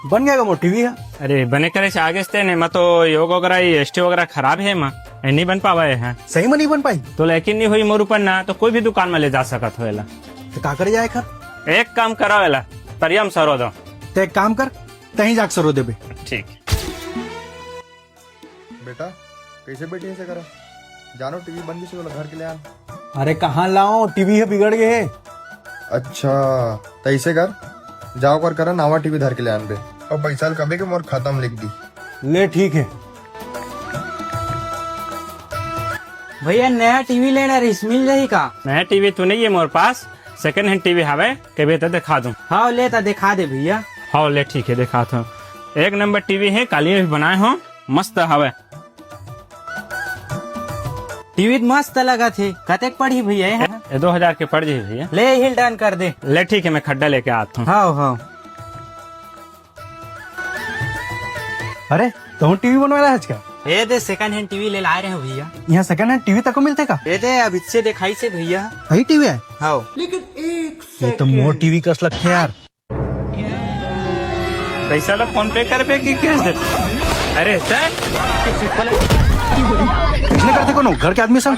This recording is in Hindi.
बन गया वो टीवी है। अरे बने करे से आगे से ने तो योग वगैरह एसटी वगैरह खराब है माँ नहीं बन पावा है। सही में नहीं बन पाई तो लेकिन नहीं हुई मोर ऊपर ना तो कोई भी दुकान में ले जा सकत होएला। तो का करे जाए खर। एक काम करावेला परियम सरो दो। तो एक काम कर कहीं जाके सरो देबे। ठीक। बेटा कैसे बैठी ऐसे करो, जानो टीवी बन गई घर के लिए आन। अरे कहाँ लाओ टीवी है बिगड़ गए है। अच्छा तो ऐसे कर, जाओ कर करा नावा टीवी धर के ले आन बे, और पैसा कभी के मोर खाता में लिख दी। ले ठीक है। भैया नया टीवी लेना रिस मिल जाही का? नया टीवी तो नहीं है मोर पास, सेकंड हैंड टीवी हवे कभी तो दिखा दूं। हाँ लेता दिखा दे भैया। हाँ ले ठीक है दिखा था। एक नंबर टीवी है, काली भी बनाए हो मस्त हवे। टीवी मस्त लगा थे, कतेक पड़ी भैया? ये 2000 के पड़ जाए भैया। ले हिल डन कर दे। ले ठीक है मैं खड्डा लेके आता हूँ। हाँ हाँ। अरे तो टीवी बनवा रहा है आज का? ये दे सेकंड हैंड टीवी ले ला रहे हैं भैया। यहाँ सेकंड हैंड टीवी तक को मिलते का? ये दे अब इससे दिखाई से भैया। वही टीवी है? हाँ। ये तो मोर टीवी कस लगते यार। पैसा लो फोन पे कर पे की कैश दे। अरे सर कितने करते को घर के आदमी संग